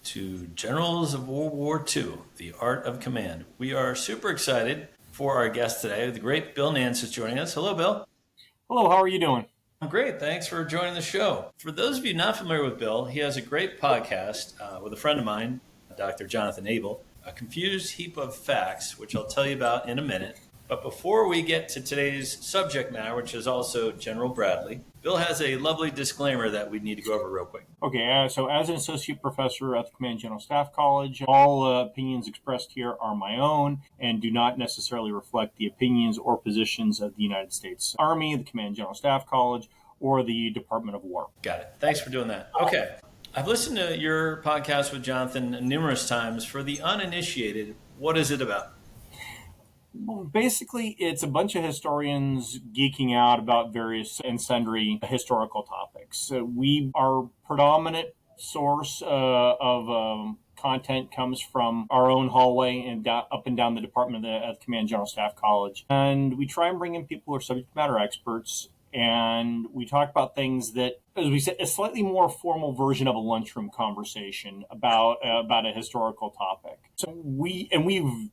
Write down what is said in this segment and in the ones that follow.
to Generals of World War II, The Art of Command. We are super excited for our guest today. The great Bill Nance is joining us. Hello, Bill. Hello, how are you doing? I'm great. Thanks for joining the show. For those of you not familiar with Bill, he has a great podcast with a friend of mine, Dr. Jonathan Abel, A Confused Heap of Facts, which I'll tell you about in a minute. But before we get to today's subject matter, which is also General Bradley, Bill has a lovely disclaimer that we need to go over real quick. Okay, so as an associate professor at the Command General Staff College, all opinions expressed here are my own and do not necessarily reflect the opinions or positions of the United States Army, the Command General Staff College, or the Department of War. Got it. Thanks for doing that. Okay. I've listened to your podcast with Jonathan numerous times. For the uninitiated, what is it about? Well, basically, it's a bunch of historians geeking out about various and sundry historical topics. Our predominant source of content comes from our own hallway and up and down the department of the Command General Staff College. And we try and bring in people who are subject matter experts. And we talk about things that, as we said, a slightly more formal version of a lunchroom conversation about a historical topic. So we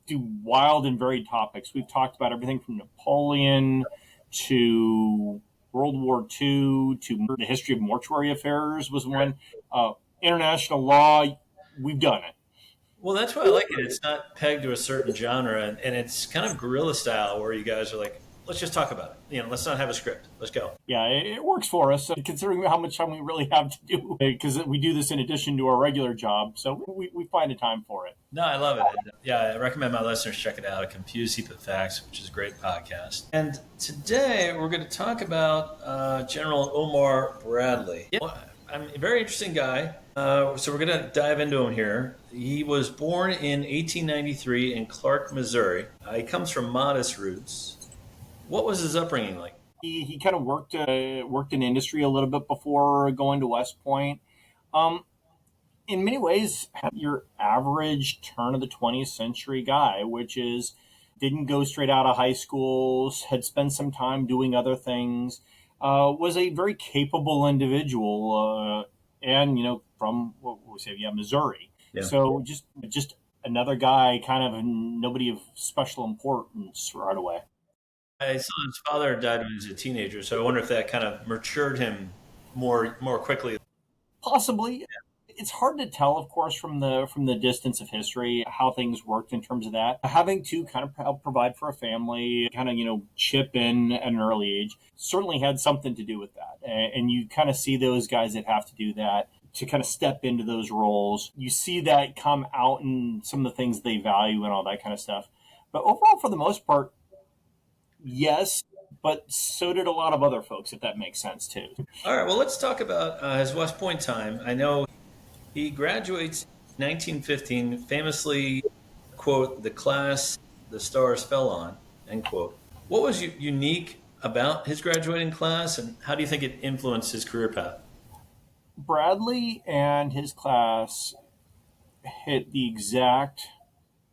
do wild and varied topics. We've talked about everything from Napoleon to World War II to the history of mortuary affairs was one. International law, we've done it. Well, that's why I like it. It's not pegged to a certain genre, and it's kind of guerrilla style where you guys are like, let's just talk about it. Let's not have a script. Let's go. Yeah, it works for us, considering how much time we really have to do, because we do this in addition to our regular job. So we find a time for it. No, I love it. Yeah, I recommend my listeners check it out, A Confused Heap of Facts, which is a great podcast. And today we're going to talk about General Omar Bradley. Yeah, I'm a very interesting guy. So we're going to dive into him here. He was born in 1893 in Clark, Missouri. He comes from modest roots. What was his upbringing like? He kind of worked in industry a little bit before going to West Point. In many ways, your average turn of the 20th century guy, which is didn't go straight out of high school, had spent some time doing other things, was a very capable individual, and from what we say, Missouri. Yeah. So just another guy, kind of nobody of special importance right away. I saw his father died when he was a teenager, so I wonder if that kind of matured him more quickly. Possibly. Yeah. It's hard to tell, of course, from the distance of history, how things worked in terms of that. Having to kind of help provide for a family, kind of, chip in at an early age, certainly had something to do with that. And you kind of see those guys that have to do that, to kind of step into those roles. You see that come out in some of the things they value and all that kind of stuff. But overall, for the most part, yes, but so did a lot of other folks, if that makes sense, too. All right, well, let's talk about his West Point time. I know he graduates in 1915, famously, quote, the class the stars fell on, end quote. What was unique about his graduating class, and how do you think it influenced his career path? Bradley and his class hit the exact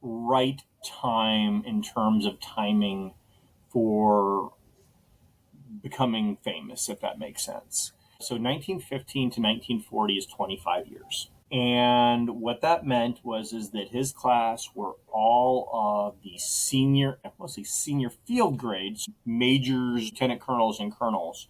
right time in terms of timing for becoming famous, if that makes sense. So 1915 to 1940 is 25 years. And what that meant was that his class were all of the mostly senior field grades, majors, lieutenant colonels, and colonels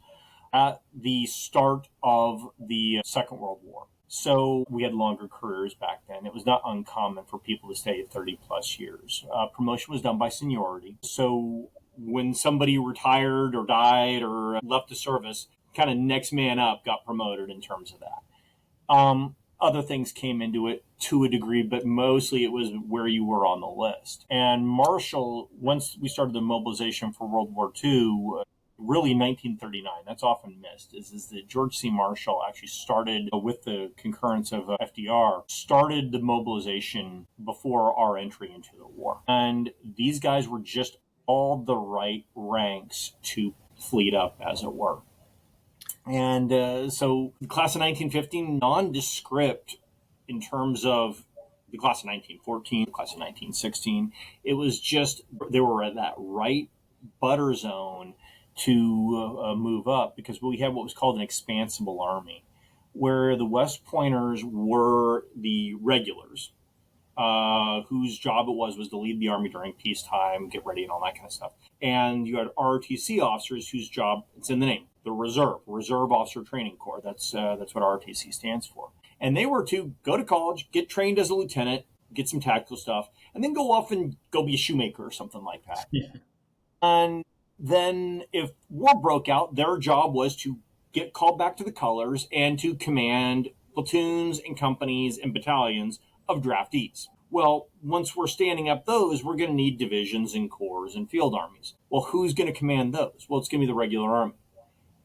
at the start of the Second World War. So we had longer careers back then. It was not uncommon for people to stay 30 plus years. Promotion was done by seniority. So when somebody retired or died or left the service, kind of next man up got promoted in terms of that. Other things came into it to a degree, but mostly it was where you were on the list. And Marshall, once we started the mobilization for World War II, really 1939, that's often missed, is that George C. Marshall actually started, with the concurrence of FDR, started the mobilization before our entry into the war. And these guys were just all the right ranks to fleet up, as it were. And so the class of 1915, nondescript in terms of the class of 1914, the class of 1916. It was just, they were at that right butter zone to move up, because we had what was called an expansible army, where the West Pointers were the regulars, whose job it was to lead the Army during peacetime, get ready, and all that kind of stuff. And you had ROTC officers whose job, it's in the name, the Reserve Officer Training Corps. That's what ROTC stands for. And they were to go to college, get trained as a lieutenant, get some tactical stuff, and then go off and go be a shoemaker or something like that. Yeah. And then if war broke out, their job was to get called back to the colors and to command platoons and companies and battalions of draftees. Well, once we're standing up those, we're going to need divisions and corps and field armies. Well, who's going to command those? Well, it's going to be the regular army.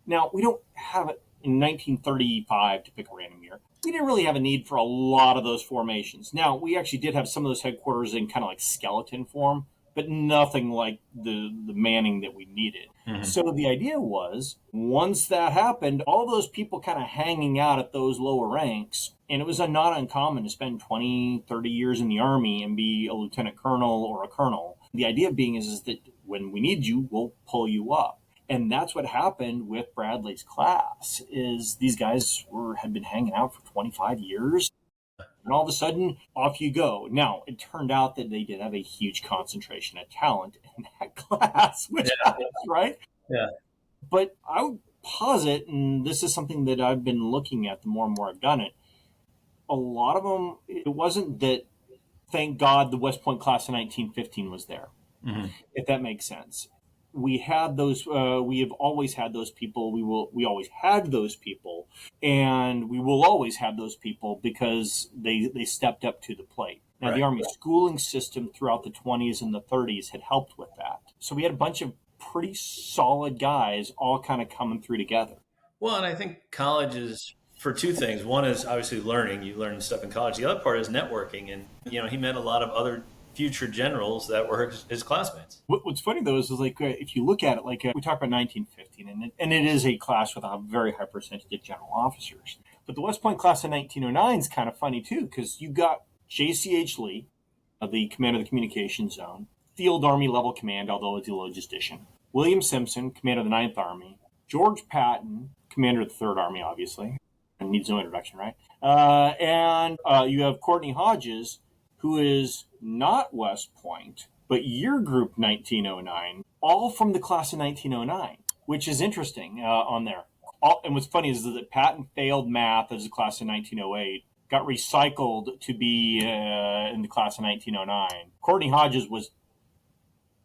Now, we don't have it in 1935, to pick a random year. We didn't really have a need for a lot of those formations. Now, we actually did have some of those headquarters in kind of like skeleton form, but nothing like the manning that we needed. Mm-hmm. So the idea was, once that happened, all those people kind of hanging out at those lower ranks, and it was not uncommon to spend 20, 30 years in the Army and be a lieutenant colonel or a colonel. The idea being is that when we need you, we'll pull you up. And that's what happened with Bradley's class, is these guys had been hanging out for 25 years. And all of a sudden, off you go. Now, it turned out that they did have a huge concentration of talent in that class, which happens, right? Yeah. But I would posit, and this is something that I've been looking at the more and more I've done it, a lot of them, it wasn't that, thank God, the West Point class of 1915 was there, if that makes sense. We had those. We have always had those people. We always had those people, and we will always have those people because they stepped up to the plate. Now, right. The Army schooling system throughout the 20s and the 30s had helped with that. So we had a bunch of pretty solid guys all kind of coming through together. Well, and I think college is for two things. One is obviously learning. You learn stuff in college. The other part is networking, and he met a lot of other future generals that were his classmates. What's funny though is like if you look at it, like we talk about 1915, and it is a class with a very high percentage of general officers. But the West Point class of 1909 is kind of funny too, because you got J.C.H. Lee, the commander of the communications zone, Field Army level command, although it's a logistician. William Simpson, commander of the 9th Army. George Patton, commander of the 3rd Army, obviously, and needs no introduction, right? And you have Courtney Hodges, who is not West Point, but year group 1909, all from the class of 1909, which is interesting on there. And what's funny is that Patton failed math as a class of 1908, got recycled to be in the class of 1909. Courtney Hodges was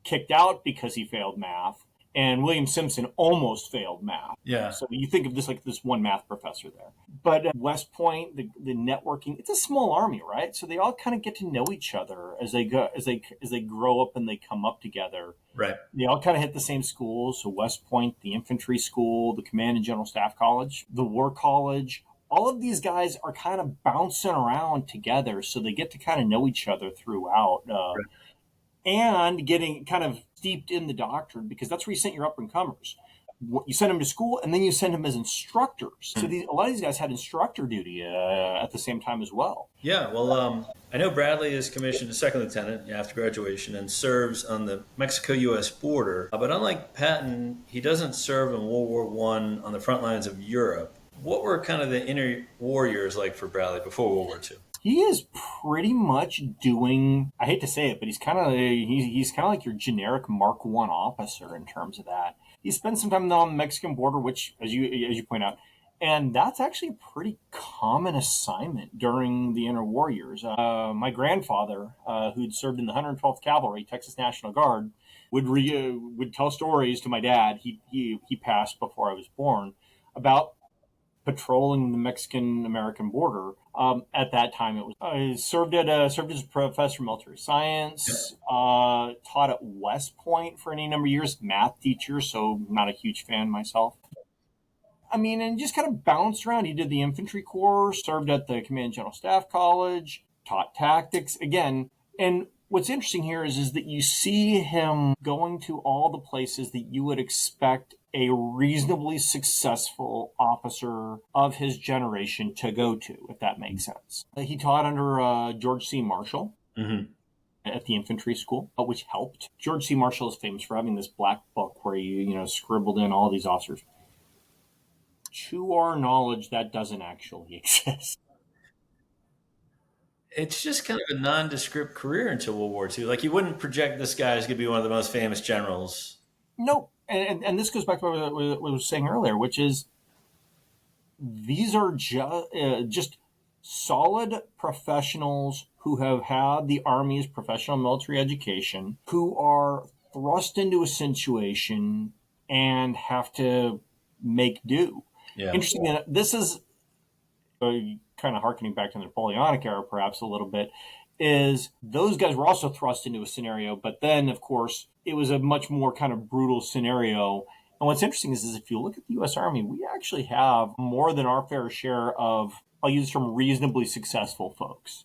kicked out because he failed math, and William Simpson almost failed math. Yeah. So you think of this like this one math professor there. But West Point, the networking, it's a small army, right? So they all kind of get to know each other as they go, as they grow up and they come up together. Right. They all kind of hit the same schools. So West Point, the infantry school, the Command and General Staff College, the War College. All of these guys are kind of bouncing around together, so they get to kind of know each other throughout. Right. And getting kind of steeped in the doctrine, because that's where you sent your up-and-comers. You send them to school, and then you send them as instructors. So a lot of these guys had instructor duty at the same time as well. Yeah, well, I know Bradley is commissioned as second lieutenant after graduation and serves on the Mexico-U.S. border. But unlike Patton, he doesn't serve in World War I on the front lines of Europe. What were kind of the inner war years like for Bradley before World War II? He is pretty much doing, I hate to say it, but he's kind of like your generic Mark I officer in terms of that. He spent some time on the Mexican border, which, as you point out, and that's actually a pretty common assignment during the interwar years. My grandfather, who'd served in the 112th Cavalry, Texas National Guard, would tell stories to my dad. He passed before I was born, about patrolling the Mexican-American border. At that time, it was served as a professor of military science. Taught at West Point for any number of years, math teacher. So not a huge fan myself. I mean, and just kind of bounced around. He did the infantry corps, served at the Command and General Staff College, taught tactics again. And what's interesting here is that you see him going to all the places that you would expect a reasonably successful officer of his generation to go to, if that makes sense. He taught under George C. Marshall at the infantry school, which helped. George C. Marshall is famous for having this black book where he, scribbled in all these officers. To our knowledge, that doesn't actually exist. It's just kind of a nondescript career until World War II. Like you wouldn't project this guy as going to be one of the most famous generals. Nope. And this goes back to what I was saying earlier, which is these are just solid professionals who have had the Army's professional military education, who are thrust into a situation and have to make do. Yeah. Interesting. This is kind of harkening back to the Napoleonic era, perhaps a little bit, is those guys were also thrust into a scenario, but then, of course, it was a much more kind of brutal scenario. And what's interesting is if you look at the U.S. Army, we actually have more than our fair share of, I'll use the term, reasonably successful folks.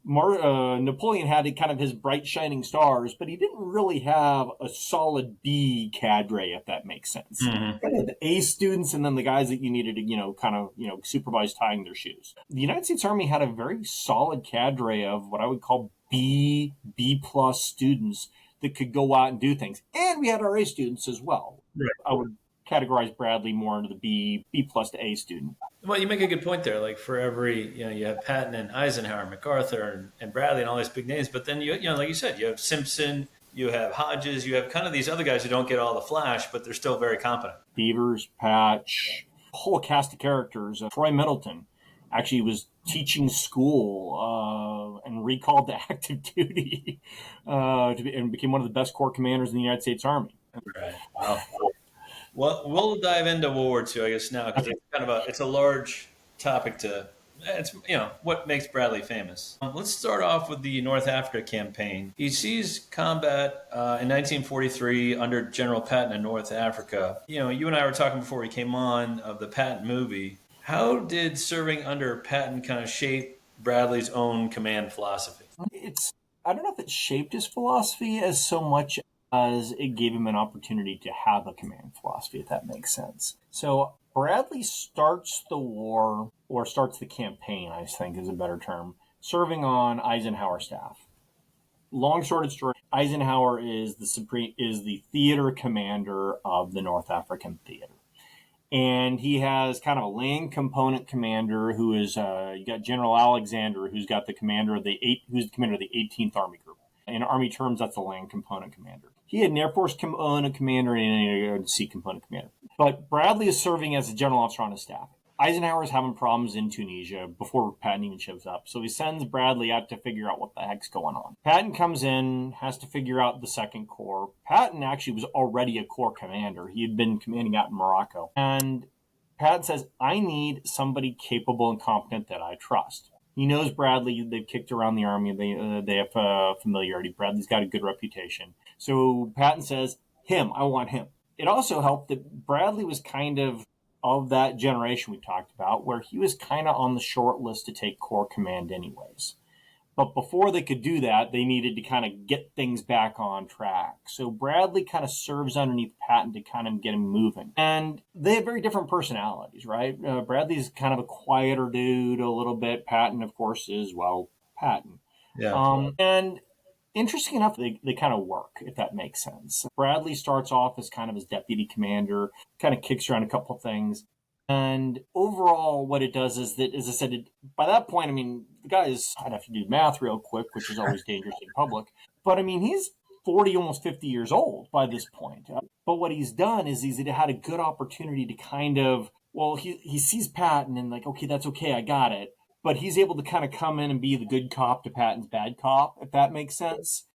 Napoleon had kind of his bright shining stars, but he didn't really have a solid B cadre, if that makes sense. Mm-hmm. The A students and then the guys that you needed to, supervise tying their shoes. The United States Army had a very solid cadre of what I would call B plus students that could go out and do things. And we had our A students as well. Right. I would categorize Bradley more into the B plus to A student. Well, you make a good point there. Like for every, you have Patton and Eisenhower, MacArthur and Bradley and all these big names. But then, like you said, you have Simpson, you have Hodges, you have kind of these other guys who don't get all the flash, but they're still very competent. Beavers, Patch, a whole cast of characters. Troy Middleton actually was teaching school and recalled to active duty and became one of the best corps commanders in the United States Army. Right. Wow. Well, we'll dive into World War II, I guess, now because it's kind of it's a large topic it's what makes Bradley famous. Let's start off with the North Africa campaign. He sees combat in 1943 under General Patton in North Africa. You and I were talking before we came on of the Patton movie. How did serving under Patton kind of shape Bradley's own command philosophy? I don't know if it shaped his philosophy as so much as it gave him an opportunity to have a command philosophy, if that makes sense. So Bradley starts the war, or starts the campaign, I think is a better term, serving on Eisenhower's staff. Long short story, Eisenhower is the theater commander of the North African theater. And he has kind of a land component commander who is, you got General Alexander, who's got the commander of the 18th Army Group. In Army terms, that's the land component commander. He had an Air Force component commander and a Sea component commander. But Bradley is serving as a general officer on his staff. Eisenhower is having problems in Tunisia before Patton even shows up. So he sends Bradley out to figure out what the heck's going on. Patton comes in, has to figure out the Second Corps. Patton actually was already a Corps commander. He had been commanding out in Morocco. And Patton says, I need somebody capable and competent that I trust. He knows Bradley. They've kicked around the Army. They have familiarity. Bradley's got a good reputation. So Patton says, I want him. It also helped that Bradley was kind of that generation we talked about, where he was kind of on the short list to take Corps command anyways. But before they could do that, they needed to kind of get things back on track. So Bradley kind of serves underneath Patton to kind of get him moving. And they have very different personalities, right? Bradley's kind of a quieter dude a little bit. Patton, of course, is, Patton. Yeah. And interesting enough, they kind of work, if that makes sense. Bradley starts off as kind of his deputy commander, kind of kicks around a couple things. And overall, what it does is that, as I said, by that point, the guy I'd have to do math real quick, which is always dangerous in public. But he's 40, almost 50 years old by this point. But what he's done is he's had a good opportunity to kind of, he sees Patton and okay, that's okay, I got it. But he's able to kind of come in and be the good cop to Patton's bad cop, if that makes sense.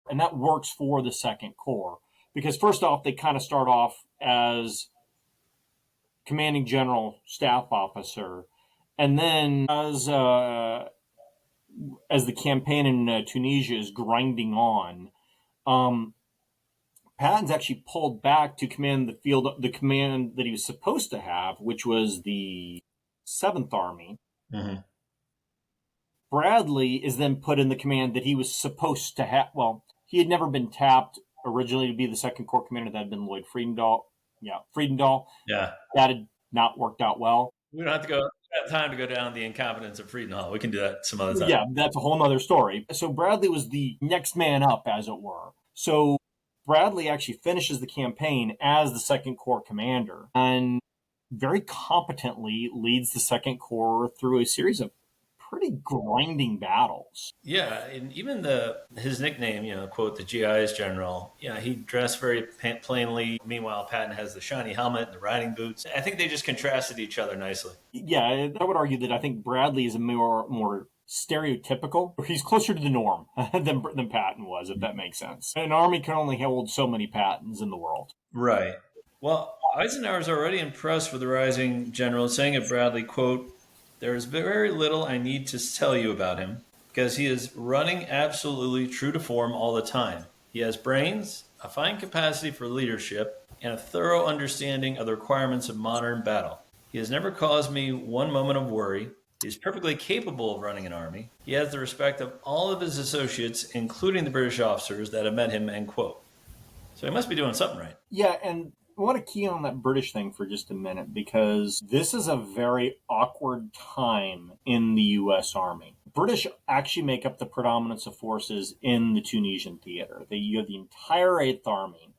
And that works for the Second Corps. Because first off, they kind of start off as commanding general staff officer. And then as the campaign in Tunisia is grinding on, Patton's actually pulled back to command the command that he was supposed to have, which was the 7th Army. Mm-hmm. Bradley is then put in the command that he was supposed to have. Well, he had never been tapped originally to be the Second Corps commander. That had been Lloyd Friedendahl. Yeah. That had not worked out well. We don't have time to go down the incompetence of Friedendahl. We can do that some other time. Yeah, that's a whole other story. So Bradley was the next man up, as it were. So Bradley actually finishes the campaign as the Second Corps commander and very competently leads the Second Corps through a series of pretty grinding battles. Yeah, and even his nickname, quote, the GI's general, he dressed very plainly. Meanwhile, Patton has the shiny helmet and the riding boots. I think they just contrasted each other nicely. Yeah, I would argue that I think Bradley is a more stereotypical. He's closer to the norm than Patton was, if that makes sense. An army can only hold so many Pattons in the world. Right. Well, Eisenhower's already impressed with the rising general, saying of Bradley, quote, there is very little I need to tell you about him because he is running absolutely true to form all the time. He has brains, a fine capacity for leadership, and a thorough understanding of the requirements of modern battle. He has never caused me one moment of worry. He is perfectly capable of running an army. He has the respect of all of his associates, including the British officers that have met him, end quote. So he must be doing something right. Yeah, and I want to key on that British thing for just a minute because this is a very awkward time in the U.S. Army. British actually make up the predominance of forces in the Tunisian theater. You have the entire 8th Army.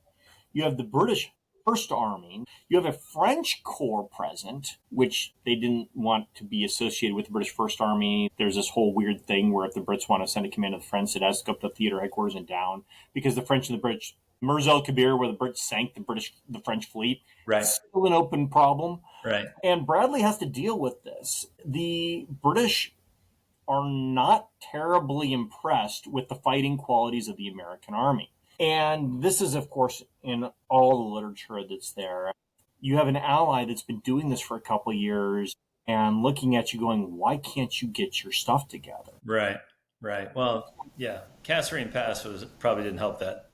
You have the British First Army. You have a French Corps present, which they didn't want to be associated with the British First Army. There's this whole weird thing where if the Brits want to send a command to the French, it has to go up to theater headquarters and down because the French and the British Mers El Kabir, where the Brits sank the French fleet, right. Still an open problem. Right. And Bradley has to deal with this. The British are not terribly impressed with the fighting qualities of the American army. And this is, of course, in all the literature that's there. You have an ally that's been doing this for a couple of years and looking at you going, why can't you get your stuff together? Right. Well, yeah, Kasserine Pass probably didn't help that.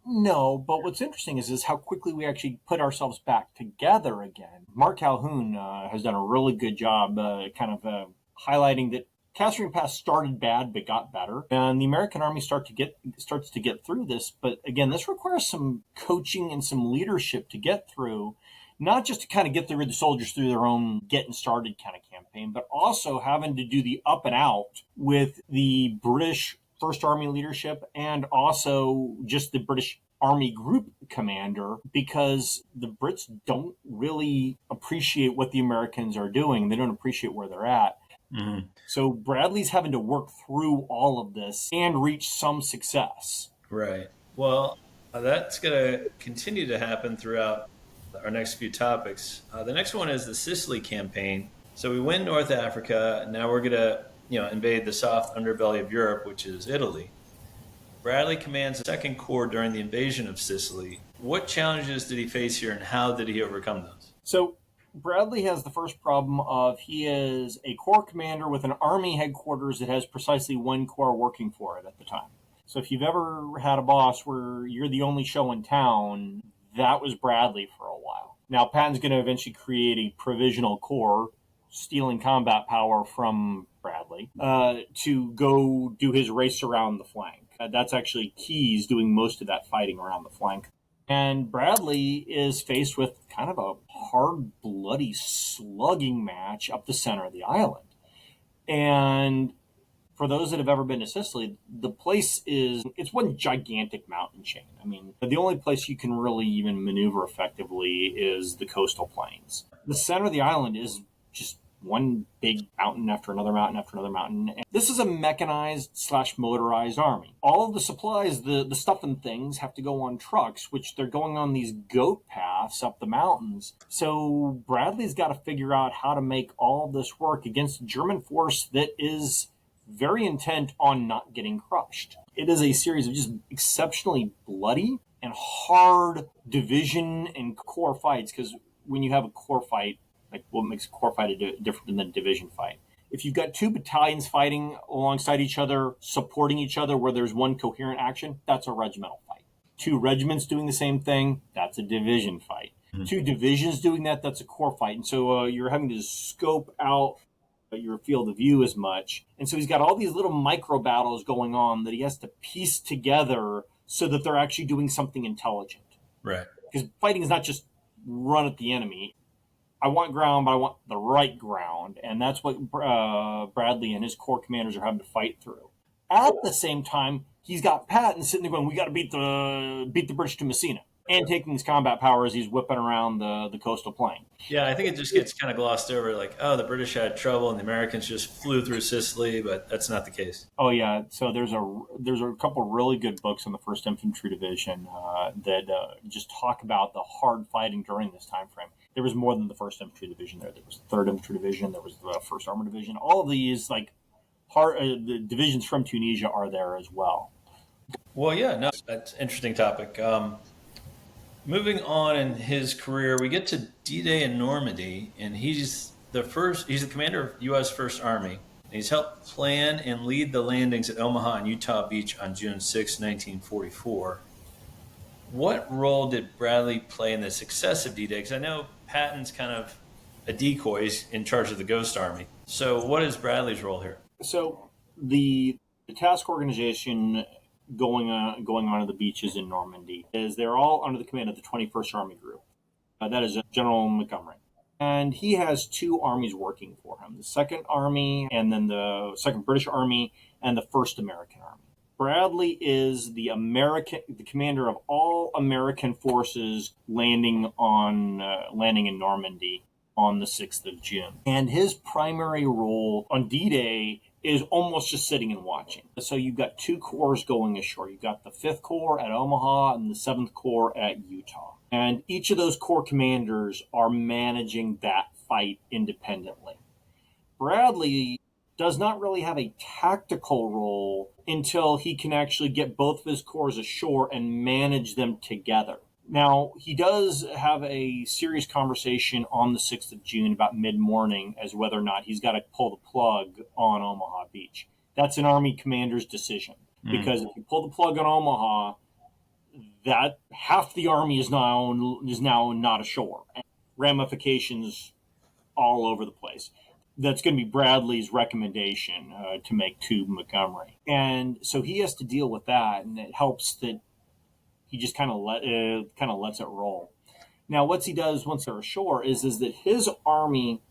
No, but what's interesting is how quickly we actually put ourselves back together again. Mark Calhoun has done a really good job highlighting that Kasserine Pass started bad but got better, and the American Army starts to get through this. But again, this requires some coaching and some leadership to get through, not just to kind of get the soldiers through their own getting started kind of campaign, but also having to do the up and out with the British First Army leadership and also just the British Army Group commander, because the Brits don't really appreciate what the Americans are doing. They don't appreciate where they're at. Mm-hmm. So Bradley's having to work through all of this and reach some success. Right. Well, that's going to continue to happen throughout our next few topics. The next one is the Sicily campaign. So we win North Africa. Now we're going to invade the soft underbelly of Europe, which is Italy. Bradley commands the Second Corps during the invasion of Sicily. What challenges did he face here, and how did he overcome those? So Bradley has the first problem of he is a corps commander with an army headquarters that has precisely one corps working for it at the time. So if you've ever had a boss where you're the only show in town, that was Bradley for a while. Now Patton's going to eventually create a provisional corps, stealing combat power from Bradley, to go do his race around the flank. That's actually Keyes doing most of that fighting around the flank. And Bradley is faced with kind of a hard, bloody, slugging match up the center of the island. And for those that have ever been to Sicily, the place it's one gigantic mountain chain. I mean, the only place you can really even maneuver effectively is the coastal plains. The center of the island is just one big mountain after another mountain after another mountain. And this is a mechanized/motorized army. All of the supplies, the stuff and things have to go on trucks, which they're going on these goat paths up the mountains. So Bradley's got to figure out how to make all this work against a German force that is very intent on not getting crushed. It is a series of just exceptionally bloody and hard division and corps fights, because when you have a corps fight, like what makes a corps fight different than a division fight? If you've got two battalions fighting alongside each other, supporting each other where there's one coherent action, that's a regimental fight. Two regiments doing the same thing, that's a division fight. Mm-hmm. Two divisions doing that, that's a corps fight. And so you're having to scope out your field of view as much. And so he's got all these little micro battles going on that he has to piece together so that they're actually doing something intelligent. Right. Because fighting is not just run at the enemy. I want ground, but I want the right ground. And that's what Bradley and his corps commanders are having to fight through. At the same time, he's got Patton sitting there going, "We got to beat the British to Messina," and taking his combat power as he's whipping around the coastal plain. Yeah, I think it just gets kind of glossed over, like, oh, the British had trouble and the Americans just flew through Sicily, but that's not the case. Oh yeah, so there's a couple really good books on the First Infantry Division that just talk about the hard fighting during this time frame. There was more than the First Infantry Division there. There was the Third Infantry Division. There was the First Armored Division. All of these the divisions from Tunisia are there as well. Well, yeah, no, that's an interesting topic. Moving on in his career, we get to D-Day in Normandy, and he's the commander of U.S. First Army. And he's helped plan and lead the landings at Omaha and Utah Beach on June 6, 1944. What role did Bradley play in the success of D-Day? Because I know Patton's kind of a decoy. He's in charge of the Ghost Army. So what is Bradley's role here? So the task organization going on to the beaches in Normandy is they're all under the command of the 21st Army Group. That is General Montgomery. And he has two armies working for him, the Second Army and then the Second British Army and the First American Army. Bradley is the commander of all American forces landing in Normandy on the 6th of June. And his primary role on D-Day is almost just sitting and watching. So you've got two corps going ashore. You've got the 5th Corps at Omaha and the 7th Corps at Utah. And each of those corps commanders are managing that fight independently. Bradley does not really have a tactical role until he can actually get both of his corps ashore and manage them together. Now, he does have a serious conversation on the 6th of June about mid-morning as whether or not he's got to pull the plug on Omaha Beach. That's an Army commander's decision. Because if you pull the plug on Omaha, that half the Army is now not ashore. And ramifications all over the place. That's going to be Bradley's recommendation to make to Montgomery. And so he has to deal with that, and it helps that he just kind of lets it roll. Now, what he does once they're ashore is that his army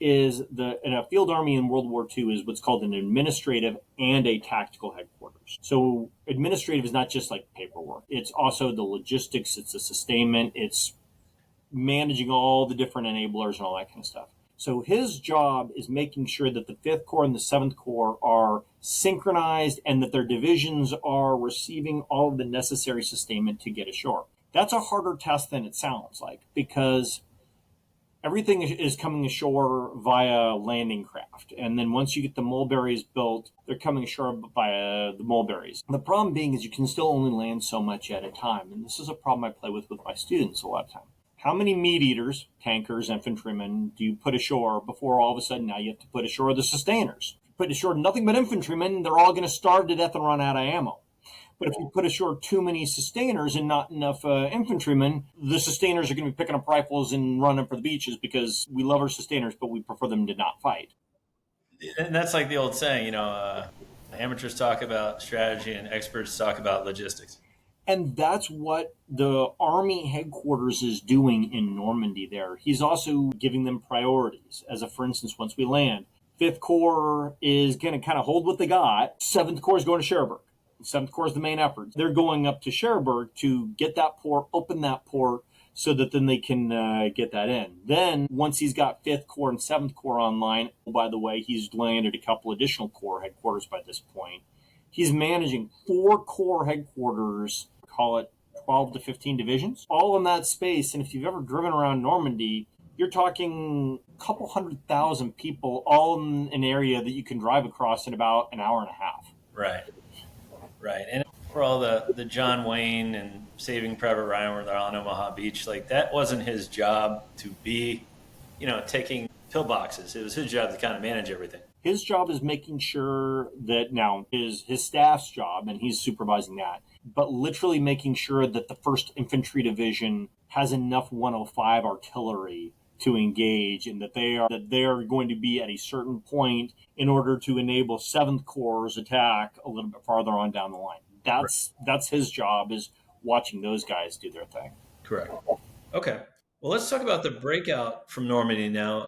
is in a field army in World War II is what's called an administrative and a tactical headquarters. So administrative is not just like paperwork. It's also the logistics, it's the sustainment, it's managing all the different enablers and all that kind of stuff. So his job is making sure that the 5th Corps and the 7th Corps are synchronized and that their divisions are receiving all of the necessary sustainment to get ashore. That's a harder task than it sounds like, because everything is coming ashore via landing craft. And then once you get the mulberries built, they're coming ashore via the mulberries. The problem being is you can still only land so much at a time. And this is a problem I play with my students a lot of time. How many meat eaters, tankers, infantrymen do you put ashore before all of a sudden now you have to put ashore the sustainers? If you put ashore nothing but infantrymen, they're all going to starve to death and run out of ammo. But if you put ashore too many sustainers and not enough infantrymen, the sustainers are going to be picking up rifles and running for the beaches because we love our sustainers, but we prefer them to not fight. And that's like the old saying, amateurs talk about strategy and experts talk about logistics. And that's what the Army headquarters is doing in Normandy there. He's also giving them priorities. For instance, once we land, 5th Corps is going to kind of hold what they got. 7th Corps is going to Cherbourg. 7th Corps is the main effort. They're going up to Cherbourg to get that port, open that port, so that then they can get that in. Then, once he's got 5th Corps and 7th Corps online, by the way, he's landed a couple additional Corps headquarters by this point. He's managing 4 Corps headquarters, call it 12 to 15 divisions, all in that space. And if you've ever driven around Normandy, you're talking a couple 100,000 people all in an area that you can drive across in about an hour and a half. Right. And for all the John Wayne and Saving Private Ryan where they're on Omaha Beach, like that wasn't his job to be, taking pillboxes. It was his job to kind of manage everything. His job is making sure that now his staff's job, and he's supervising that, but literally making sure that the 1st Infantry Division has enough 105 artillery to engage, and that they are going to be at a certain point in order to enable 7th Corps' attack a little bit farther on down the line. That's his job, is watching those guys do their thing. Correct. Okay. Well, let's talk about the breakout from Normandy now.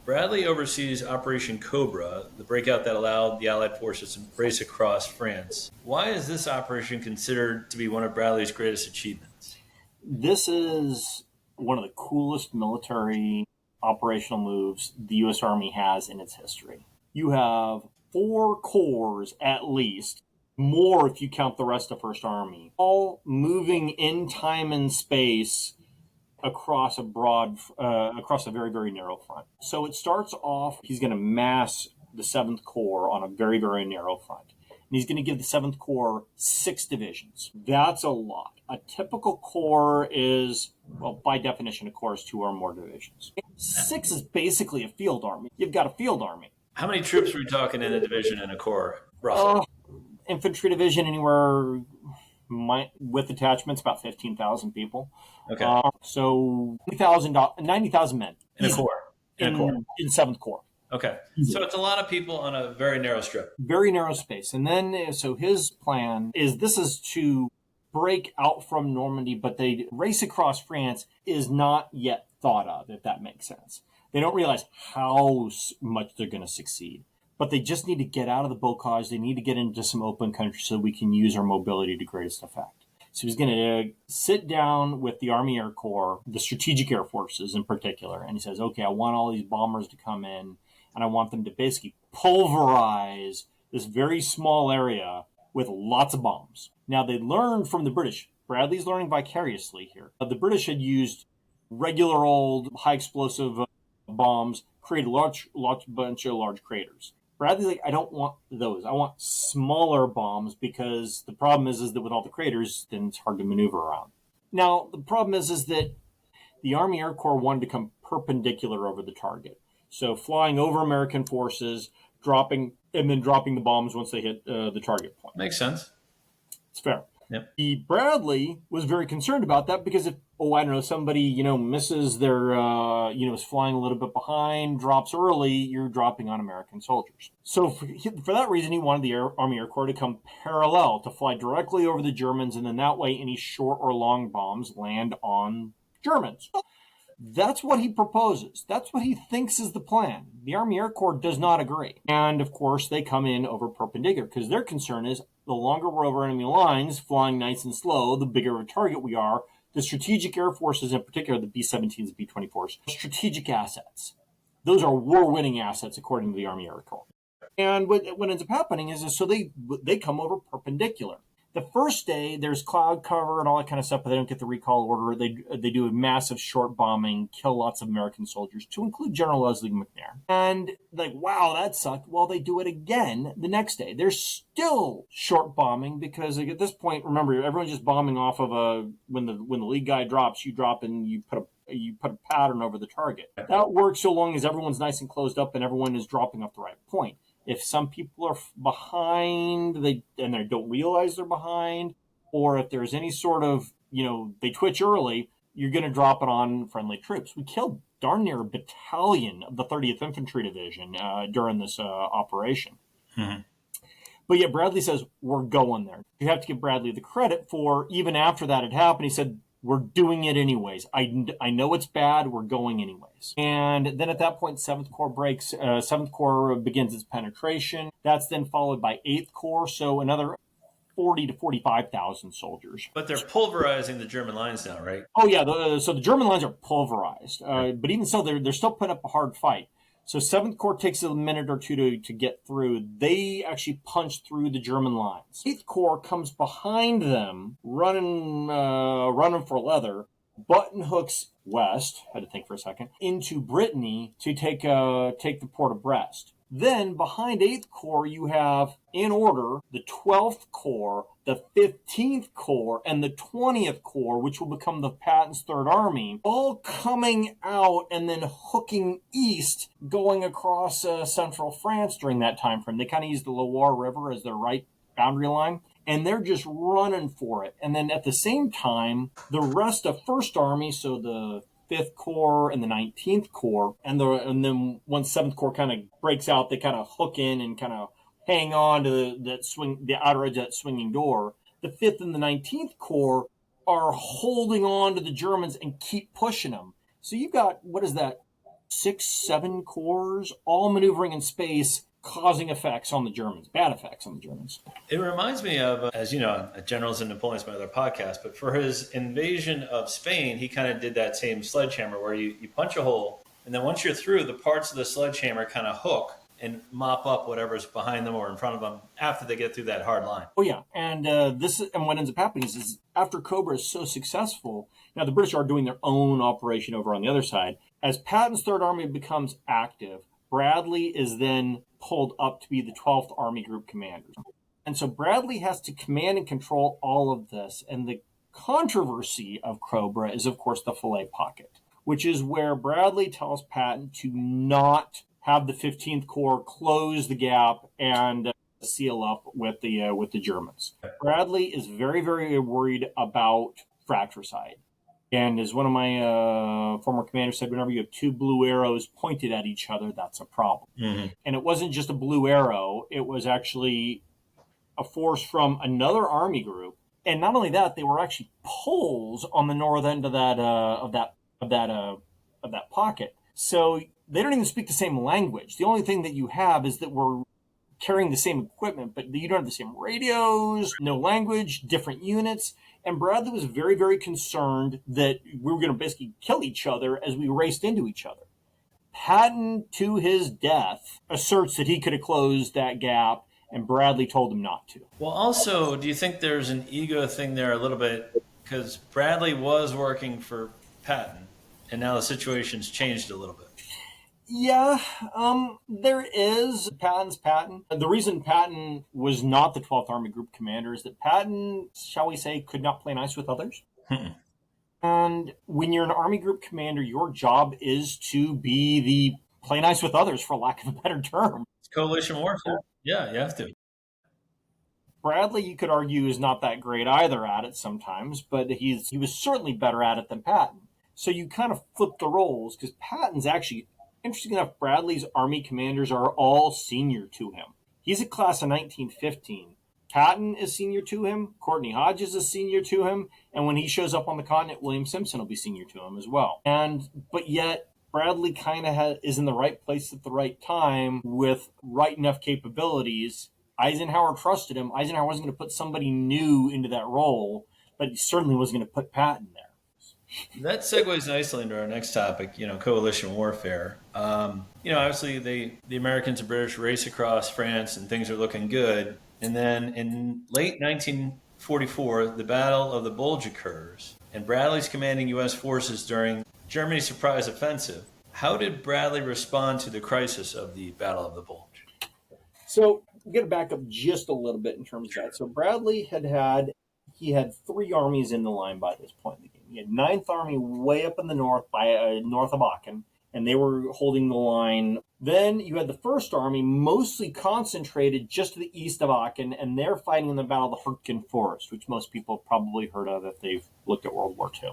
Bradley oversees Operation Cobra, the breakout that allowed the Allied forces to race across France. Why is this operation considered to be one of Bradley's greatest achievements? This is one of the coolest military operational moves the U.S. Army has in its history. You have 4 corps at least, more if you count the rest of First Army, all moving in time and space across across a very, very narrow front. So it starts off, he's going to mass the 7th Corps on a very, very narrow front. And he's going to give the 7th Corps 6 divisions. That's a lot. A typical corps is, well, by definition, a corps is 2 or more divisions. 6 is basically a field army. You've got a field army. How many troops are we talking in a division and a corps, roughly? Infantry division, anywhere with attachments, about 15,000 people. Okay. So 90,000 men. In a corps? In 7th Corps. Okay. So it's a lot of people on a very narrow strip. Very narrow space. And then, so his plan is to break out from Normandy, but they race across France is not yet thought of, if that makes sense. They don't realize how much they're going to succeed. But they just need to get out of the bocage. They need to get into some open country so we can use our mobility to greatest effect. So he's going to sit down with the Army Air Corps, the strategic air forces in particular, and he says, okay, I want all these bombers to come in, and I want them to basically pulverize this very small area with lots of bombs. Now, they learned from the British. Bradley's learning vicariously here. The British had used regular old high explosive bombs, created a bunch of large craters. Bradley's like, I don't want those. I want smaller bombs because the problem is that with all the craters, then it's hard to maneuver around. Now, the problem is that the Army Air Corps wanted to come perpendicular over the target. So flying over American forces, dropping the bombs once they hit the target point. Makes sense. It's fair. Yep. The Bradley was very concerned about that because if, somebody, misses their, is flying a little bit behind, drops early, you're dropping on American soldiers. So for that reason, he wanted the Army Air Corps to come parallel, to fly directly over the Germans, and then that way any short or long bombs land on Germans. That's what he proposes. That's what he thinks is the plan. The Army Air Corps does not agree. And, of course, they come in over perpendicular because their concern is the longer we're over enemy lines, flying nice and slow, the bigger of a target we are. The strategic air forces, in particular, the B-17s and B-24s, strategic assets. Those are war-winning assets, according to the Army Air Corps. And what ends up happening is so they come over perpendicular. The first day, there's cloud cover and all that kind of stuff, but they don't get the recall order. They do a massive short bombing, kill lots of American soldiers, to include General Leslie McNair. And wow, that sucked. Well, they do it again the next day. They're still short bombing because at this point, remember, everyone's just bombing off of when the lead guy drops, you drop and you put a pattern over the target. That works so long as everyone's nice and closed up and everyone is dropping off the right point. If some people are behind, they don't realize they're behind, or if there's any sort of, they twitch early, you're going to drop it on friendly troops. We killed darn near a battalion of the 30th Infantry Division during this operation. Mm-hmm. But yet Bradley says, we're going there. You have to give Bradley the credit for, even after that had happened, he said, we're doing it anyways. I know it's bad. We're going anyways. And then at that point, 7th Corps begins its penetration. That's then followed by 8th Corps. So another 40 to 45,000 soldiers. But they're pulverizing the German lines now, right? Oh, yeah. So the German lines are pulverized. But even so, they're still putting up a hard fight. So 7th Corps takes a minute or two to get through. They actually punch through the German lines. 8th Corps comes behind them, running for leather, button hooks west, had to think for a second, into Brittany to take the port of Brest. Then behind 8th Corps, you have, in order, the 12th Corps, the 15th Corps, and the 20th Corps, which will become the Patton's Third Army, all coming out and then hooking east, going across central France during that time frame. They kind of use the Loire River as their right boundary line, and they're just running for it. And then at the same time, the rest of First Army, so the 5th Corps and the 19th Corps, and then once 7th Corps kind of breaks out, they kind of hook in and kind of hang on to the outer edge of that swinging door. The 5th and the 19th Corps are holding on to the Germans and keep pushing them. So you've got, 6 6, 7 corps, all maneuvering in space, causing effects on the Germans, bad effects on the Germans. It reminds me of, as you know, Generals and Napoleon's my other podcast, but for his invasion of Spain, he kind of did that same sledgehammer where you punch a hole, and then once you're through, the parts of the sledgehammer kind of hook and mop up whatever's behind them or in front of them after they get through that hard line. Oh yeah, and what ends up happening is after Cobra is so successful, now the British are doing their own operation over on the other side. As Patton's Third Army becomes active, Bradley is then pulled up to be the 12th Army Group commander. And so Bradley has to command and control all of this. And the controversy of Cobra is, of course, the fillet pocket, which is where Bradley tells Patton to not have the 15th Corps close the gap and seal up with the Germans. Bradley is very, very worried about fratricide. And as one of my former commanders said, whenever you have 2 blue arrows pointed at each other, that's a problem. Mm-hmm. And it wasn't just a blue arrow. It was actually a force from another army group. And not only that, they were actually Poles on the north end of that pocket. So they don't even speak the same language. The only thing that you have is that we're carrying the same equipment, but you don't have the same radios, no language, different units. And Bradley was very, very concerned that we were going to basically kill each other as we raced into each other. Patton, to his death, asserts that he could have closed that gap, and Bradley told him not to. Well, also, do you think there's an ego thing there a little bit? Because Bradley was working for Patton, and now the situation's changed a little bit. Yeah, there is. Patton's Patton. The reason Patton was not the 12th Army Group commander is that Patton, shall we say, could not play nice with others. And when you're an Army Group commander, your job is to be the play nice with others, for lack of a better term. It's coalition warfare. Yeah, you have to. Bradley, you could argue, is not that great either at it sometimes, but he was certainly better at it than Patton. So you kind of flip the roles, because Patton's actually... Interesting enough, Bradley's Army commanders are all senior to him. He's a class of 1915. Patton is senior to him. Courtney Hodges is senior to him. And when he shows up on the continent, William Simpson will be senior to him as well. But yet, Bradley kind of is in the right place at the right time with right enough capabilities. Eisenhower trusted him. Eisenhower wasn't going to put somebody new into that role, but he certainly wasn't going to put Patton there. That segues nicely into our next topic, coalition warfare. Obviously the Americans and British race across France and things are looking good. And then in late 1944, the Battle of the Bulge occurs, and Bradley's commanding U.S. forces during Germany's surprise offensive. How did Bradley respond to the crisis of the Battle of the Bulge? So I'm going to back up just a little bit in terms of that. So Bradley had 3 armies in the line by this point in the game. He had 9th Army way up in the north, north of Aachen, and they were holding the line. Then you had the 1st Army mostly concentrated just to the east of Aachen, and they're fighting in the Battle of the Hurtgen Forest, which most people have probably heard of if they've looked at World War II.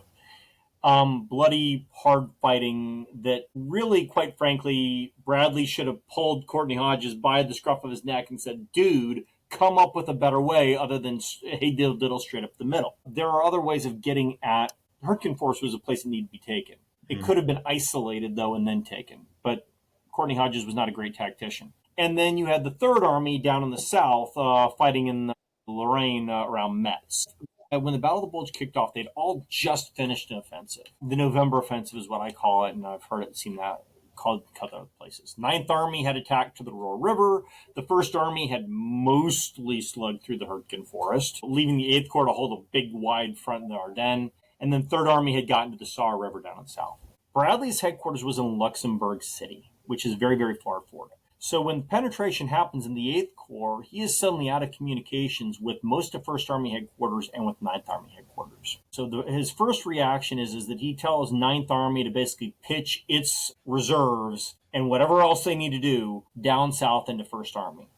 Bloody, hard fighting that really, quite frankly, Bradley should have pulled Courtney Hodges by the scruff of his neck and said, dude, come up with a better way other than hey diddle diddle straight up the middle. There are other ways of getting at. Hurtgen Forest was a place that needed to be taken. It could have been isolated though and then taken, but Courtney Hodges was not a great tactician. And then you had the 3rd Army down in the south fighting in Lorraine around Metz. When the Battle of the Bulge kicked off, they'd all just finished an offensive. The November offensive is what I call it, and I've heard it seen that called other places. 9th Army had attacked to the Royal River. The 1st Army had mostly slugged through the Hurtgen Forest, leaving the 8th Corps to hold a big, wide front in the Ardennes. And then 3rd Army had gotten to the Saar River down in the south. Bradley's headquarters was in Luxembourg City, which is very, very far forward. So when penetration happens in the 8th Corps, he is suddenly out of communications with most of 1st Army headquarters and with 9th Army headquarters. So his first reaction is that he tells 9th Army to basically pitch its reserves and whatever else they need to do down south into 1st Army.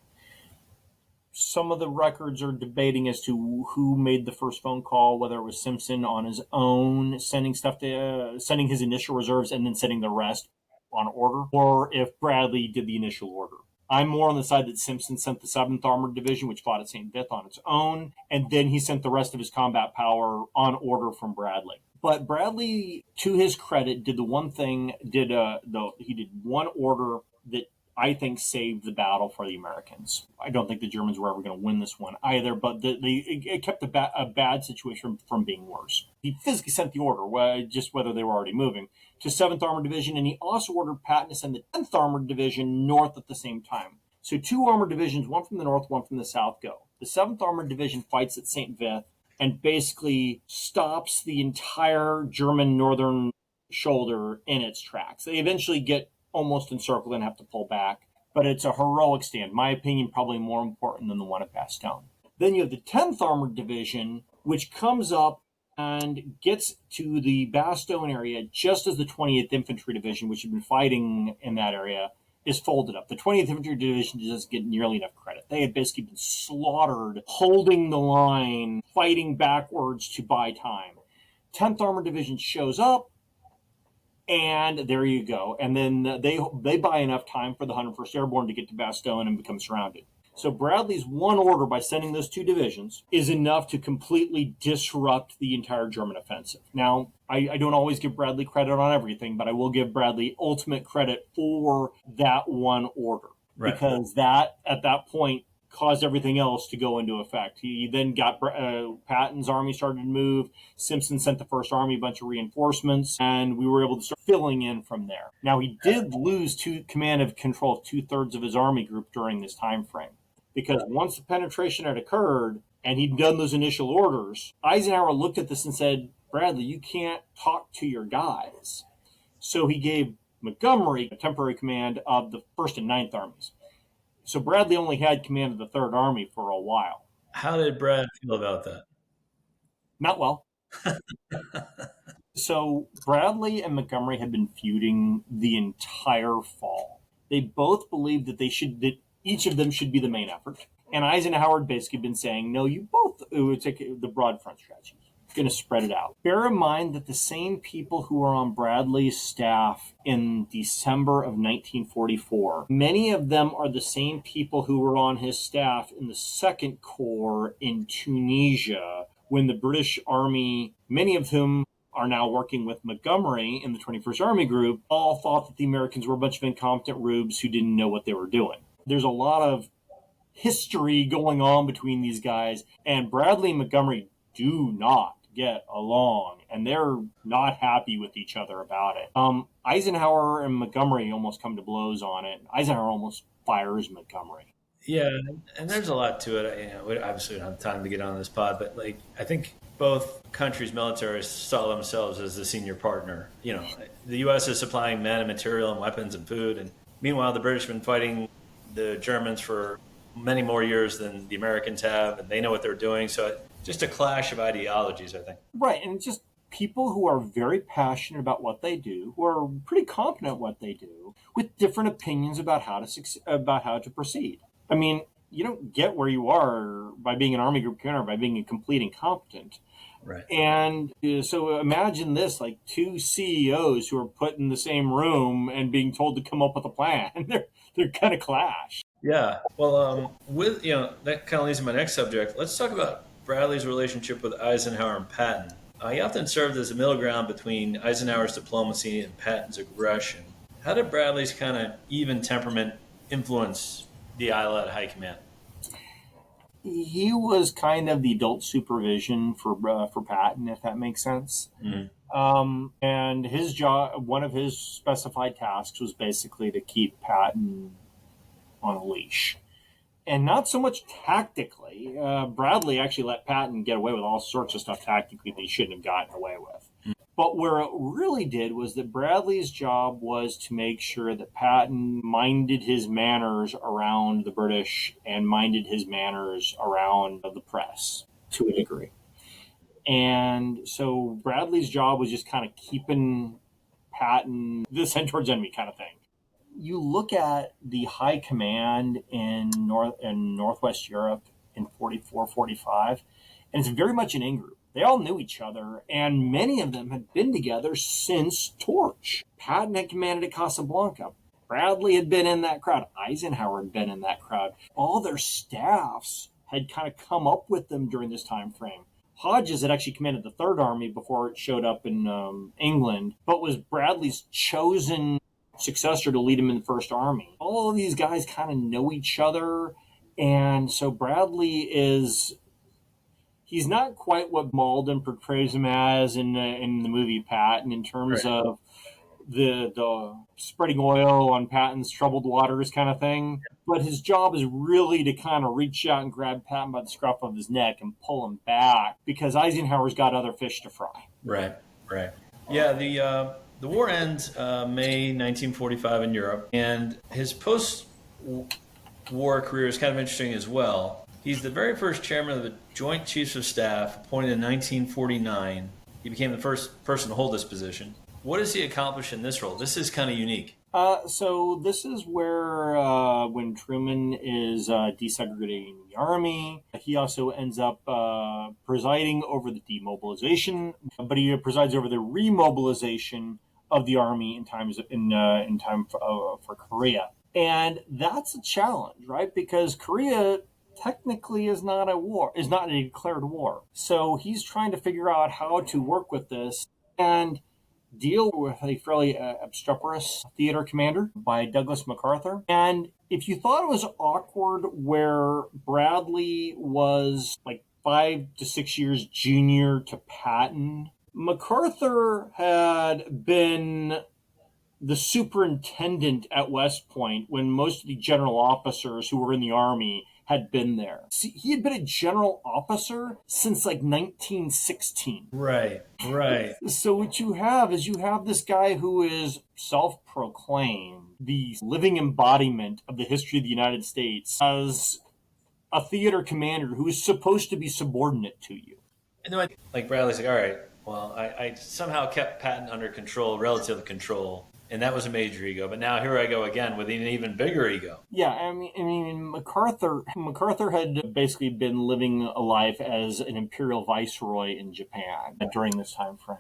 Some of the records are debating as to who made the first phone call, whether it was Simpson on his own, sending his initial reserves and then sending the rest on order, or if Bradley did the initial order. I'm more on the side that Simpson sent the 7th Armored Division, which fought at St. Vith, on its own, and then he sent the rest of his combat power on order from Bradley. But Bradley, to his credit, did the one thing, he did one order that I think saved the battle for the Americans. I don't think the Germans were ever going to win this one either, but it kept a bad situation from being worse. He physically sent the order, just whether they were already moving, to 7th Armored Division, and he also ordered Patton to send the 10th Armored Division north at the same time. So 2 armored divisions, one from the north, one from the south, go. The 7th Armored Division fights at St. Vith and basically stops the entire German northern shoulder in its tracks. They eventually get almost encircled and have to pull back, but it's a heroic stand. My opinion, probably more important than the one at Bastogne. Then you have the 10th Armored Division, which comes up and gets to the Bastogne area just as the 20th Infantry Division, which had been fighting in that area, is folded up. The 20th Infantry Division doesn't get nearly enough credit. They had basically been slaughtered, holding the line, fighting backwards to buy time. 10th Armored Division shows up, and there you go. And then they buy enough time for the 101st Airborne to get to Bastogne and become surrounded. So Bradley's one order by sending those 2 divisions is enough to completely disrupt the entire German offensive. Now, I don't always give Bradley credit on everything, but I will give Bradley ultimate credit for that one order. Right. Because that, at that point, caused everything else to go into effect. He then got Patton's army started to move. Simpson sent the First Army a bunch of reinforcements, and we were able to start filling in from there. Now, he did lose command of control of 2/3 of his army group during this time frame, because once the penetration had occurred and he'd done those initial orders, Eisenhower looked at this and said, Bradley, you can't talk to your guys. So he gave Montgomery a temporary command of the 1st and 9th Armies. So Bradley only had command of the 3rd Army for a while. How did Brad feel about that? Not well. So Bradley and Montgomery had been feuding the entire fall. They both believed that each of them should be the main effort. And Eisenhower had basically been saying, no, you both would take the broad front strategy. Going to spread it out. Bear in mind that the same people who were on Bradley's staff in December of 1944, many of them are the same people who were on his staff in the 2nd Corps in Tunisia when the British Army, many of whom are now working with Montgomery in the 21st Army Group, all thought that the Americans were a bunch of incompetent rubes who didn't know what they were doing. There's a lot of history going on between these guys, and Bradley and Montgomery do not get along, and they're not happy with each other about it. Eisenhower and Montgomery almost come to blows on it. Eisenhower almost fires Montgomery. Yeah, and there's a lot to it. We obviously don't have time to get on this pod, but I think both countries' militaries saw themselves as the senior partner. The U.S. is supplying men and material and weapons and food, and meanwhile the British have been fighting the Germans for many more years than the Americans have, and they know what they're doing. So just a clash of ideologies, I think. Right, and just people who are very passionate about what they do, who are pretty competent at what they do, with different opinions about how to proceed. I mean, you don't get where you are by being an Army Group commander, by being a complete incompetent. Right. And so imagine this, 2 CEOs who are put in the same room and being told to come up with a plan. They're kind of clash. Yeah. Well, that kind of leads to my next subject. Let's talk about Bradley's relationship with Eisenhower and Patton. He often served as a middle ground between Eisenhower's diplomacy and Patton's aggression. How did Bradley's kind of even temperament influence the Allied high command? He was kind of the adult supervision for Patton, if that makes sense. Mm-hmm. And his job, one of his specified tasks, was basically to keep Patton on a leash. And not so much tactically. Bradley actually let Patton get away with all sorts of stuff tactically that he shouldn't have gotten away with. Mm-hmm. But where it really did was that Bradley's job was to make sure that Patton minded his manners around the British and minded his manners around the press to a degree. And so Bradley's job was just kind of keeping Patton the send towards enemy kind of thing. You look at the high command in Northwest Europe in 44, 45, and it's very much an in-group. They all knew each other, and many of them had been together since Torch. Patton had commanded at Casablanca. Bradley had been in that crowd. Eisenhower had been in that crowd. All their staffs had kind of come up with them during this time frame. Hodges had actually commanded the Third Army before it showed up in England, but was Bradley's chosen successor to lead him in the First Army. All of these guys kind of know each other, and so Bradley he's not quite what Malden portrays him as in the movie Patton in terms of the spreading oil on Patton's troubled waters kind of thing. But his job is really to kind of reach out and grab Patton by the scruff of his neck and pull him back because Eisenhower's got other fish to fry. Right. Yeah, the war ends May 1945 in Europe, and his post-war career is kind of interesting as well. He's the very first chairman of the Joint Chiefs of Staff, appointed in 1949. He became the first person to hold this position. What does he accomplish in this role? This is kind of unique. So this is where when Truman is desegregating the army, he also ends up presiding over the demobilization, but he presides over the remobilization of the army in time for Korea, and that's a challenge, right? Because Korea technically is not a declared war, so he's trying to figure out how to work with this and deal with a fairly obstreperous theater commander by Douglas MacArthur. And if you thought it was awkward where Bradley was like 5 to 6 years junior to Patton, MacArthur had been the superintendent at West Point when most of the general officers who were in the Army had been there. See, he had been a general officer since like 1916. Right. So what you have is this guy who is self-proclaimed the living embodiment of the history of the United States as a theater commander who is supposed to be subordinate to you. And then, like Bradley's like, all right, well, I somehow kept Patton under control, relative control, and that was a major ego. But now here I go again with an even bigger ego. Yeah, I mean, MacArthur had basically been living a life as an imperial viceroy in Japan during this time frame,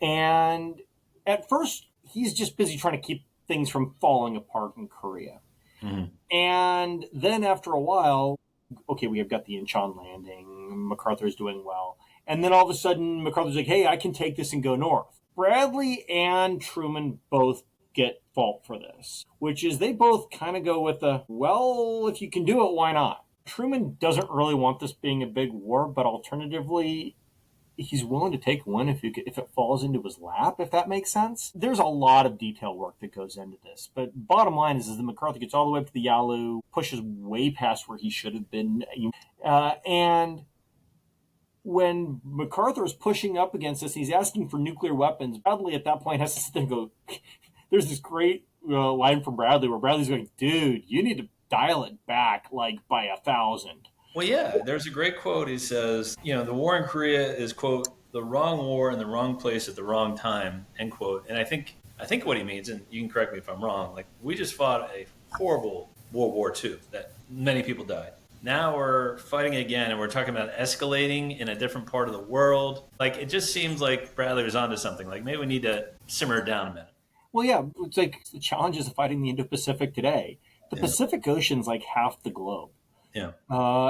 and at first he's just busy trying to keep things from falling apart in Korea. Mm-hmm. And then after a while, okay, we have got the Incheon landing. MacArthur's doing well. And then all of a sudden, MacArthur's like, hey, I can take this and go north. Bradley and Truman both get fault for this, which is they both kind of go with the, well, if you can do it, why not? Truman doesn't really want this being a big war, but alternatively, he's willing to take one if it falls into his lap, if that makes sense. There's a lot of detail work that goes into this, but bottom line is that MacArthur gets all the way up to the Yalu, pushes way past where he should have been, and when MacArthur is pushing up against this, he's asking for nuclear weapons. Bradley at that point has to sit there and go, there's this great line from Bradley where Bradley's going, dude, you need to dial it back like by 1,000. Well, yeah, there's a great quote. He says, the war in Korea is, quote, the wrong war in the wrong place at the wrong time, end quote. And I think what he means, and you can correct me if I'm wrong, like we just fought a horrible World War II that many people died. Now we're fighting again, and we're talking about escalating in a different part of the world. Like, it just seems like Bradley was onto something. Like, maybe we need to simmer it down a minute. Well, yeah, it's like the challenges of fighting the Indo-Pacific today. The Pacific Ocean's like half the globe. Yeah.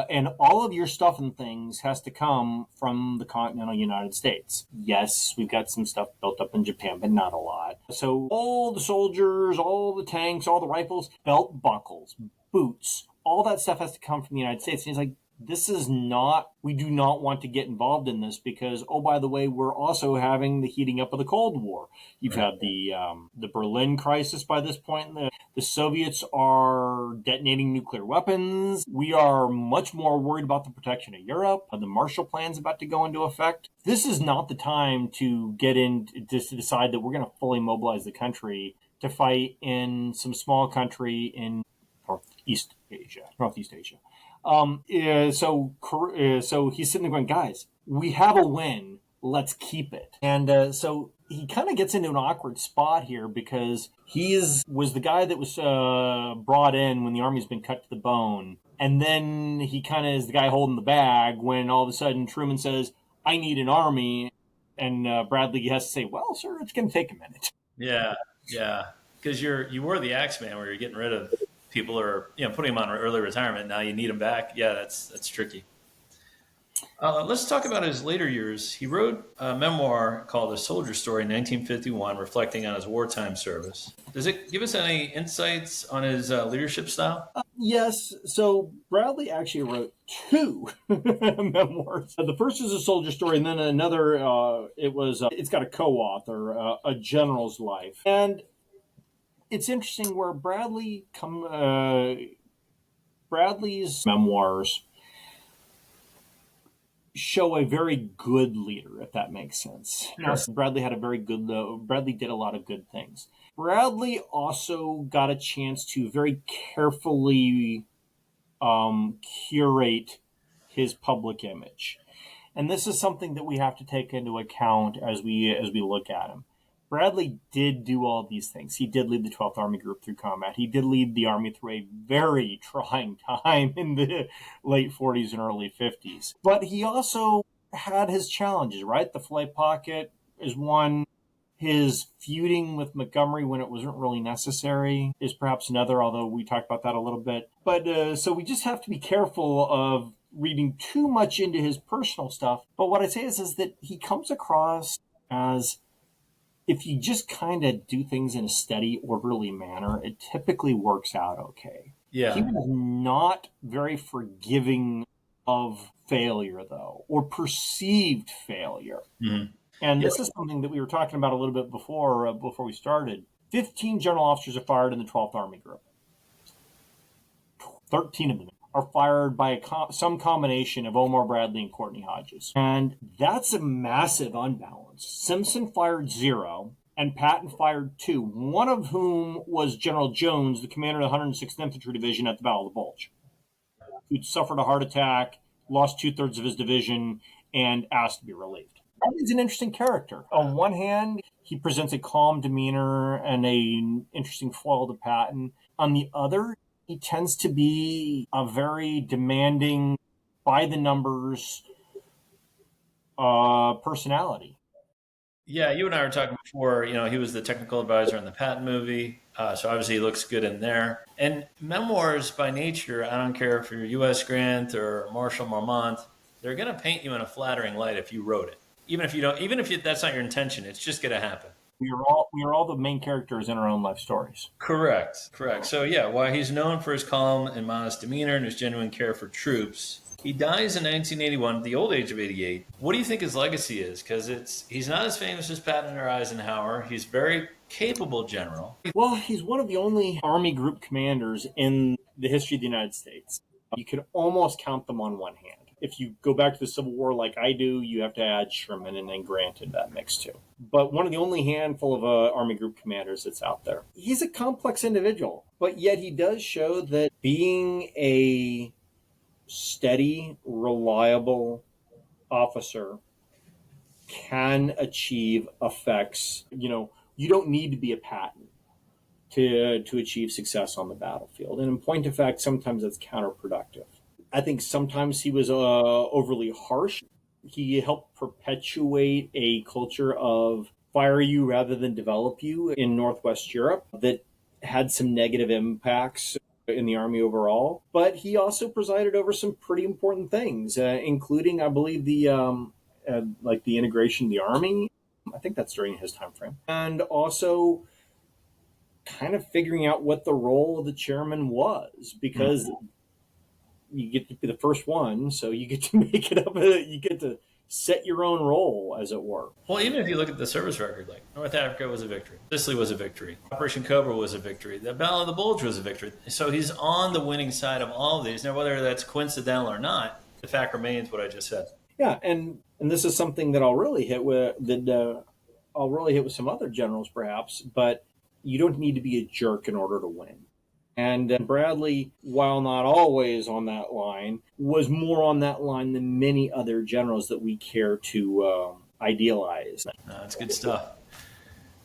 And all of your stuff and things has to come from the continental United States. Yes, we've got some stuff built up in Japan, but not a lot. So all the soldiers, all the tanks, all the rifles, belt buckles, boots, all that stuff has to come from the United States. And he's like, we do not want to get involved in this because, oh, by the way, we're also having the heating up of the Cold War. You've had the Berlin crisis by this point. The Soviets are detonating nuclear weapons. We are much more worried about the protection of Europe. The Marshall Plan's about to go into effect. This is not the time to get in to decide that we're going to fully mobilize the country to fight in some small country in Northeast Asia. So he's sitting there going, guys, we have a win. Let's keep it. And so he kind of gets into an awkward spot here because was the guy that was brought in when the army's been cut to the bone. And then he kind of is the guy holding the bag when all of a sudden Truman says, I need an army. And Bradley has to say, well, sir, it's going to take a minute. Yeah. Because you were the Axeman where you're getting rid of people or putting them on early retirement. Now you need them back. Yeah, that's tricky. Let's talk about his later years. He wrote a memoir called A Soldier Story in 1951, reflecting on his wartime service. Does it give us any insights on his leadership style? Yes. So Bradley actually wrote two memoirs. The first is A Soldier Story, and then another. It's got a co-author, A General's Life, and it's interesting where Bradley's memoirs show a very good leader, if that makes sense. Sure. Bradley did a lot of good things. Bradley also got a chance to very carefully curate his public image. And this is something that we have to take into account as we look at him. Bradley did do all these things. He did lead the 12th Army Group through combat. He did lead the Army through a very trying time in the late 40s and early 50s. But he also had his challenges, right? The flight pocket is one. His feuding with Montgomery when it wasn't really necessary is perhaps another, although we talked about that a little bit. But so we just have to be careful of reading too much into his personal stuff. But what I'd say is that he comes across as, if you just kind of do things in a steady, orderly manner, it typically works out okay. Yeah. He was not very forgiving of failure, though, or perceived failure. Mm-hmm. And this is something that we were talking about a little bit before we started. 15 general officers are fired in the 12th Army Group. 13 of them are fired by some combination of Omar Bradley and Courtney Hodges. And that's a massive unbalance. Simpson fired 0, and Patton fired 2, one of whom was General Jones, the commander of the 106th Infantry Division at the Battle of the Bulge, who'd suffered a heart attack, lost 2/3 of his division, and asked to be relieved. He's an interesting character. On one hand, he presents a calm demeanor and an interesting foil to Patton. On the other, he tends to be a very demanding, by-the-numbers personality. Yeah, you and I were talking before, he was the technical advisor in the Patton movie, so obviously he looks good in there. And memoirs by nature, I don't care if you're U.S. Grant or Marshal Marmont, they're going to paint you in a flattering light if you wrote it. Even if that's not your intention, it's just going to happen. We are all the main characters in our own life stories. Correct. So yeah, while he's known for his calm and modest demeanor and his genuine care for troops, he dies in 1981 at the old age of 88. What do you think his legacy is? Because he's not as famous as Patton or Eisenhower. He's very capable general. Well, he's one of the only Army Group commanders in the history of the United States. You could almost count them on one hand. If you go back to the Civil War like I do, you have to add Sherman and then Grant in that mix too. But one of the only handful of Army Group commanders that's out there. He's a complex individual, but yet he does show that being a steady, reliable officer can achieve effects. You don't need to be a Patton to achieve success on the battlefield. And in point of fact, sometimes that's counterproductive. I think sometimes he was overly harsh. He helped perpetuate a culture of fire you rather than develop you in Northwest Europe that had some negative impacts in the Army overall. But he also presided over some pretty important things, including, I believe, the integration of the Army. I think that's during his time frame. And also kind of figuring out what the role of the chairman was, because you get to be the first one, so you get to make it up. You get to set your own role, as it were. Well, even if you look at the service record, like North Africa was a victory, Sicily was a victory, Operation Cobra was a victory, the Battle of the Bulge was a victory. So he's on the winning side of all of these. Now, whether that's coincidental or not, the fact remains what I just said. Yeah, and this is something that I'll really hit with some other generals, perhaps. But you don't need to be a jerk in order to win. And Bradley, while not always on that line, was more on that line than many other generals that we care to idealize. That's good stuff.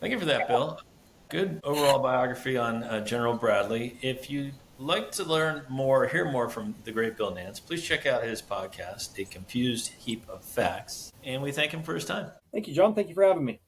Thank you for that, Bill. Good overall biography on General Bradley. If you'd like to hear more from the great Bill Nance, please check out his podcast, A Confused Heap of Facts. And we thank him for his time. Thank you, John. Thank you for having me.